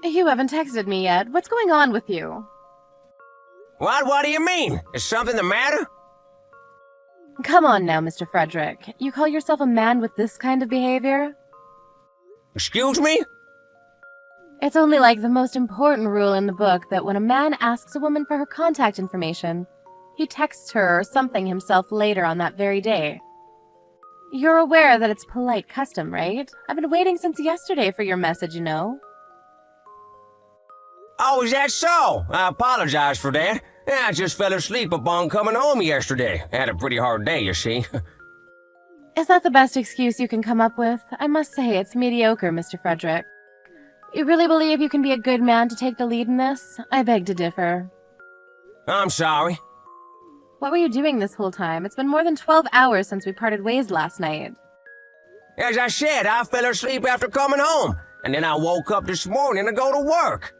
You haven't texted me yet. What's going on with you? What do you mean? Is something the matter? Come on now, Mr. Frederick. You call yourself a man with this kind of behavior? Excuse me? It's only like the most important rule in the book that when a man asks a woman for her contact information, he texts her or something himself later on that very day. You're aware that it's polite custom, right? I've been waiting since yesterday for your message, you know. Oh, is that so? I apologize for that. I just fell asleep upon coming home yesterday. Had a pretty hard day, you see. Is that the best excuse you can come up with? I must say, it's mediocre, Mr. Frederick. You really believe you can be a good man to take the lead in this? I beg to differ. I'm sorry. What were you doing this whole time? It's been more than 12 hours since we parted ways last night. As I said, I fell asleep after coming home, and then I woke up this morning to go to work.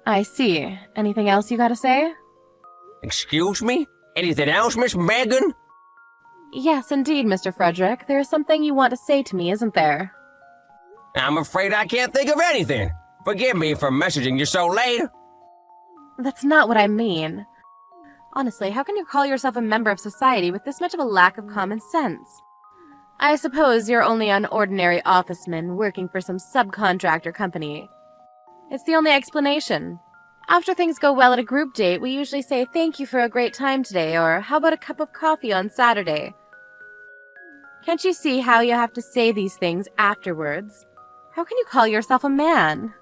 I see. Anything else you gotta say? Excuse me? Anything else, Miss Megan? Yes, indeed, Mr. Frederick. There is something you want to say to me, isn't there? I'm afraid I can't think of anything. Forgive me for messaging you so late. That's not what I mean. Honestly, how can you call yourself a member of society with this much of a lack of common sense? I suppose you're only an ordinary officeman working for some subcontractor company. It's the only explanation. After things go well at a group date, we usually say thank you for a great time today, or how about a cup of coffee on Saturday? Can't you see how you have to say these things afterwards? How can you call yourself a man?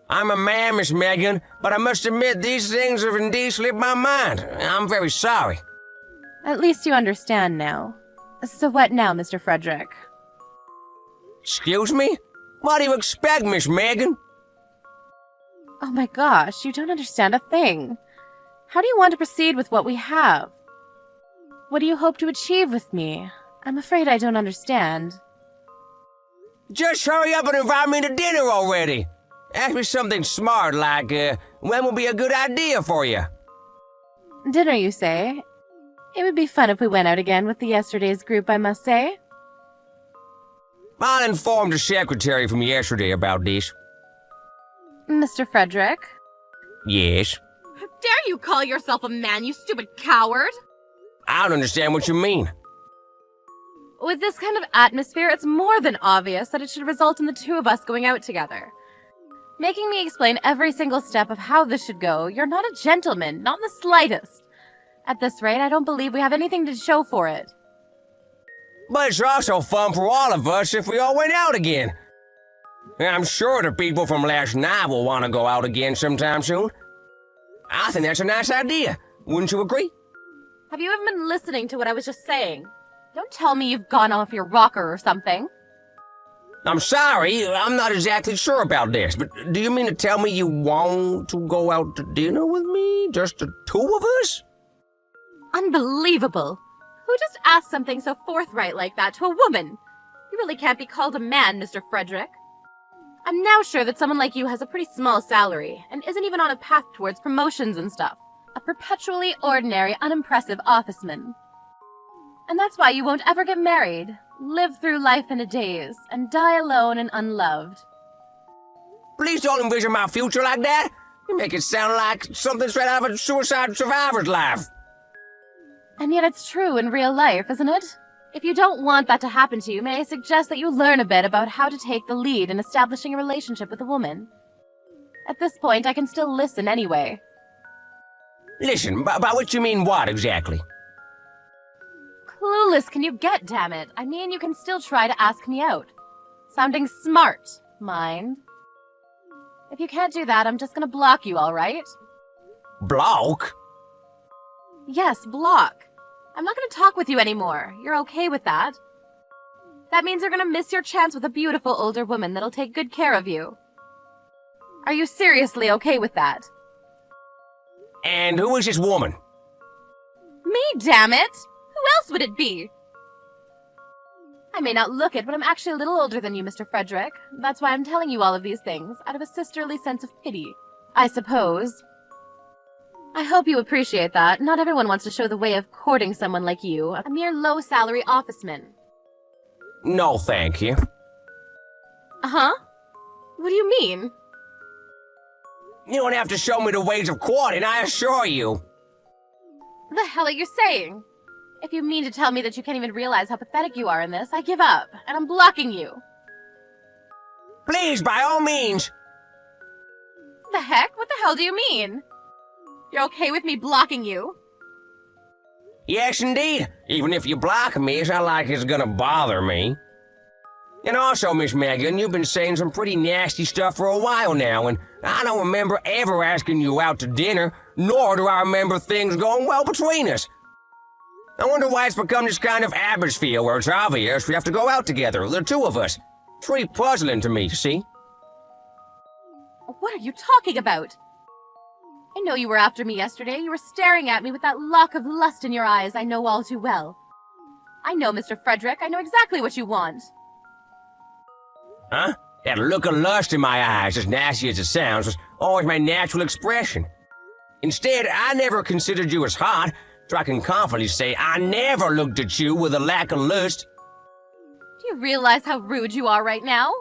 I'm a man, Miss Megan, but I must admit these things have indeed slipped my mind. I'm very sorry. At least you understand now. So what now, Mr. Frederick? Excuse me? What do you expect, Miss Megan? Oh my gosh, you don't understand a thing. How do you want to proceed with what we have? What do you hope to achieve with me? I'm afraid I don't understand. Just hurry up and invite me to dinner already. Ask me something smart like, when will be a good idea for you? Dinner, you say? It would be fun if we went out again with the yesterday's group, I must say. I'll inform the secretary from yesterday about this. Mr. Frederick? Yes? How dare you call yourself a man, you stupid coward! I don't understand what you mean. With this kind of atmosphere, it's more than obvious that it should result in the two of us going out together. Making me explain every single step of how this should go, you're not a gentleman, not in the slightest. At this rate, I don't believe we have anything to show for it. But it's also fun for all of us if we all went out again. I'm sure the people from last night will want to go out again sometime soon. I think that's a nice idea. Wouldn't you agree? Have you even been listening to what I was just saying? Don't tell me you've gone off your rocker or something. I'm sorry, I'm not exactly sure about this, but do you mean to tell me you want to go out to dinner with me? Just the two of us? Unbelievable! Who just asked something so forthright like that to a woman? You really can't be called a man, Mr. Frederick. I'm now sure that someone like you has a pretty small salary, and isn't even on a path towards promotions and stuff. A perpetually ordinary, unimpressive officeman. And that's why you won't ever get married, live through life in a daze, and die alone and unloved. Please don't envision my future like that. You make it sound like something straight out of a suicide survivor's life. And yet it's true in real life, isn't it? If you don't want that to happen to you, may I suggest that you learn a bit about how to take the lead in establishing a relationship with a woman? At this point, I can still listen anyway. Listen, by what you mean what exactly? Clueless can you get, damn it? I mean, you can still try to ask me out. Sounding smart, mind. If you can't do that, I'm just gonna block you, alright? Block? Yes, block. I'm not gonna talk with you anymore. You're okay with that? That means you're gonna miss your chance with a beautiful older woman that'll take good care of you. Are you seriously okay with that? And who is this woman? Me, damn it! Who else would it be? I may not look it, but I'm actually a little older than you, Mr. Frederick. That's why I'm telling you all of these things, out of a sisterly sense of pity, I suppose. I hope you appreciate that. Not everyone wants to show the way of courting someone like you, a mere low-salary officeman. No, thank you. Uh-huh. What do you mean? You don't have to show me the ways of courting, I assure you. The hell are you saying? If you mean to tell me that you can't even realize how pathetic you are in this, I give up, and I'm blocking you. Please, by all means. The heck? What the hell do you mean? You're okay with me blocking you? Yes, indeed. Even if you block me, it's not like it's gonna bother me. And also, Miss Megan, you've been saying some pretty nasty stuff for a while now, and I don't remember ever asking you out to dinner, nor do I remember things going well between us. I wonder why it's become this kind of atmosphere where it's obvious we have to go out together, the two of us. It's pretty puzzling to me, you see? What are you talking about? I know you were after me yesterday. You were staring at me with that lock of lust in your eyes I know all too well. I know, Mr. Frederick. I know exactly what you want. Huh? That look of lust in my eyes, as nasty as it sounds, was always my natural expression. Instead, I never considered you as hot, so I can confidently say I never looked at you with a lack of lust. Do you realize how rude you are right now?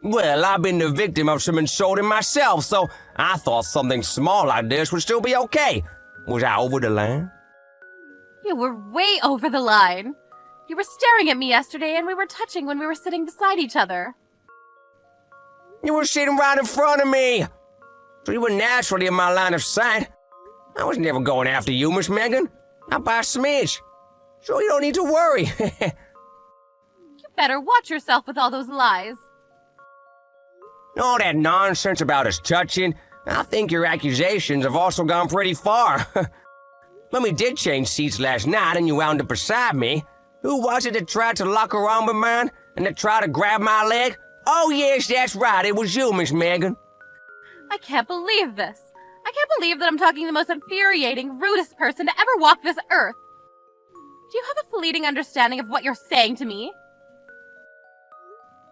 Well, I've been the victim of some insulting myself, so I thought something small like this would still be okay. Was I over the line? You were way over the line. You were staring at me yesterday, and we were touching when we were sitting beside each other. You were sitting right in front of me, so you were naturally in my line of sight. I was never going after you, Miss Megan. Not by a smidge. So you don't need to worry. You better watch yourself with all those lies. All that nonsense about us touching, I think your accusations have also gone pretty far. When we did change seats last night and you wound up beside me, who was it that tried to lock her arm of mine and that tried to grab my leg? Oh yes, that's right, it was you, Miss Megan. I can't believe this. I can't believe that I'm talking to the most infuriating, rudest person to ever walk this earth. Do you have a fleeting understanding of what you're saying to me?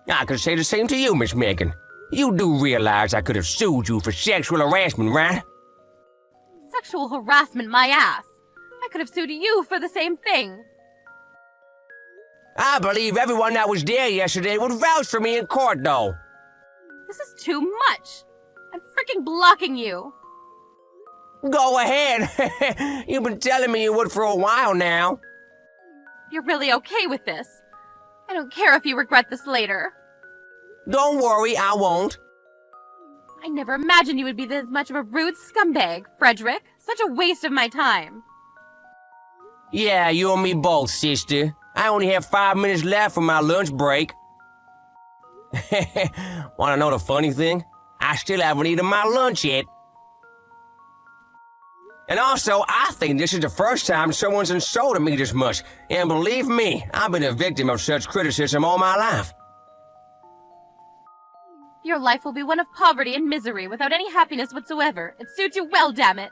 I could say the same to you, Miss Megan. You do realize I could have sued you for sexual harassment, right? Sexual harassment, my ass. I could have sued you for the same thing. I believe everyone that was there yesterday would vouch for me in court, though. This is too much. I'm freaking blocking you. Go ahead. You've been telling me you would for a while now. You're really okay with this. I don't care if you regret this later. Don't worry, I won't. I never imagined you would be this much of a rude scumbag, Frederick. Such a waste of my time. Yeah, you and me both, sister. I only have 5 minutes left for my lunch break. Wanna know the funny thing? I still haven't eaten my lunch yet. And also, I think this is the first time someone's insulted me this much. And believe me, I've been a victim of such criticism all my life. Your life will be one of poverty and misery without any happiness whatsoever. It suits you well, damn it.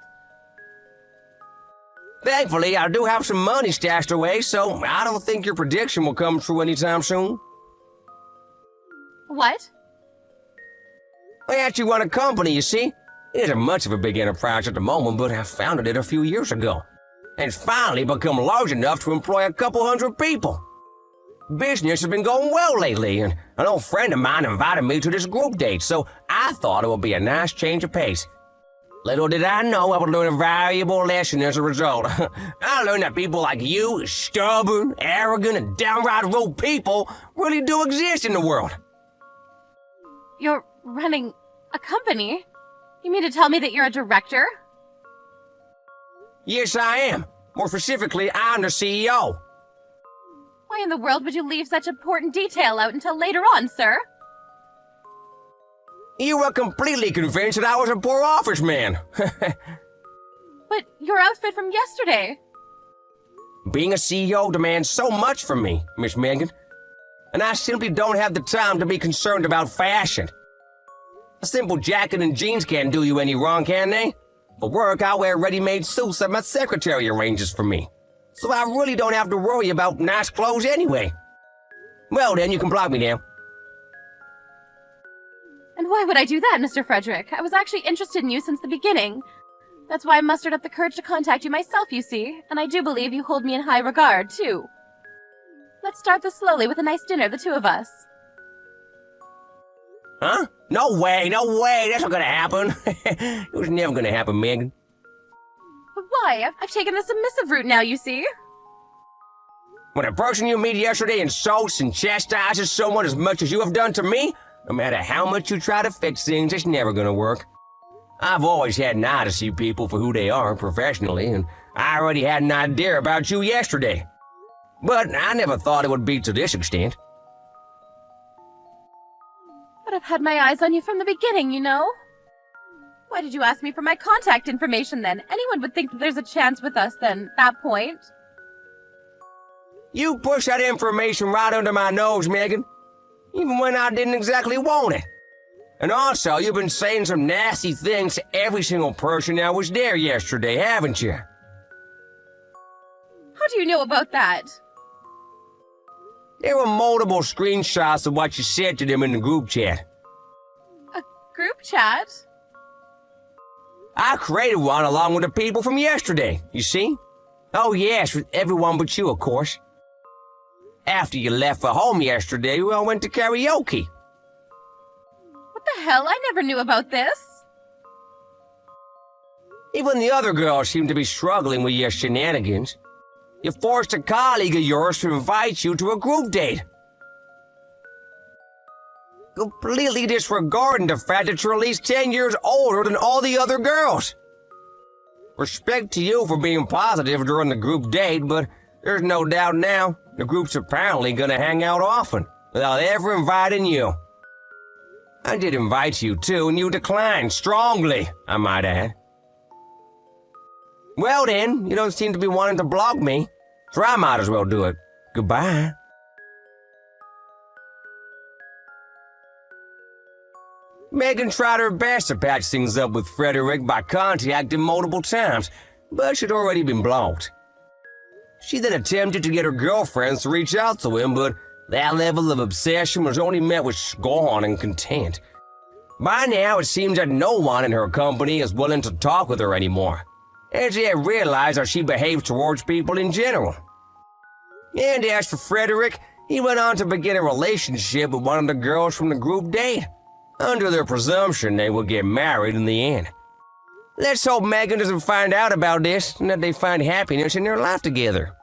Thankfully, I do have some money stashed away, so I don't think your prediction will come true anytime soon. What? I actually run a company, you see. It isn't much of a big enterprise at the moment, but I founded it a few years ago. And it's finally become large enough to employ a couple hundred people. Business has been going well lately, and an old friend of mine invited me to this group date, so I thought it would be a nice change of pace. Little did I know I would learn a valuable lesson as a result. I learned that people like you, stubborn, arrogant, and downright rude people, really do exist in the world. You're running a company? You mean to tell me that you're a director? Yes, I am. More specifically, I'm the CEO. Why in the world would you leave such important detail out until later on, sir? You were completely convinced that I was a poor office man. But your outfit from yesterday. Being a CEO demands so much from me, Miss Megan. And I simply don't have the time to be concerned about fashion. A simple jacket and jeans can't do you any wrong, can they? For work, I wear ready-made suits that my secretary arranges for me. So I really don't have to worry about nice clothes anyway. Well then, you can block me now. And why would I do that, Mr. Frederick? I was actually interested in you since the beginning. That's why I mustered up the courage to contact you myself, you see. And I do believe you hold me in high regard, too. Let's start this slowly with a nice dinner, the two of us. Huh? No way, that's not gonna happen. It was never gonna happen, Megan. But why? I've taken the submissive route now, you see. When a person you meet yesterday insults and chastises someone as much as you have done to me, no matter how much you try to fix things, it's never gonna work. I've always had an eye to see people for who they are professionally, and I already had an idea about you yesterday. But I never thought it would be to this extent. But I've had my eyes on you from the beginning, you know? Why did you ask me for my contact information then? Anyone would think that there's a chance with us then, at that point. You pushed that information right under my nose, Megan. Even when I didn't exactly want it. And also, you've been saying some nasty things to every single person that was there yesterday, haven't you? How do you know about that? There were multiple screenshots of what you said to them in the group chat. A group chat? I created one along with the people from yesterday, you see? Oh yes, with everyone but you, of course. After you left for home yesterday, we all went to karaoke. What the hell? I never knew about this. Even the other girls seem to be struggling with your shenanigans. You forced a colleague of yours to invite you to a group date. Completely disregarding the fact that you're at least 10 years older than all the other girls. Respect to you for being positive during the group date, but there's no doubt now the group's apparently gonna hang out often, without ever inviting you. I did invite you too, and you declined strongly, I might add. Well then, you don't seem to be wanting to block me, so I might as well do it. Goodbye. Megan tried her best to patch things up with Frederick by contacting multiple times, but she'd already been blocked. She then attempted to get her girlfriends to reach out to him, but that level of obsession was only met with scorn and contempt. By now, it seems that no one in her company is willing to talk with her anymore, and she had realized how she behaves towards people in general. And as for Frederick, he went on to begin a relationship with one of the girls from the group date, under the presumption they would get married in the end. Let's hope Megan doesn't find out about this and that they find happiness in their life together.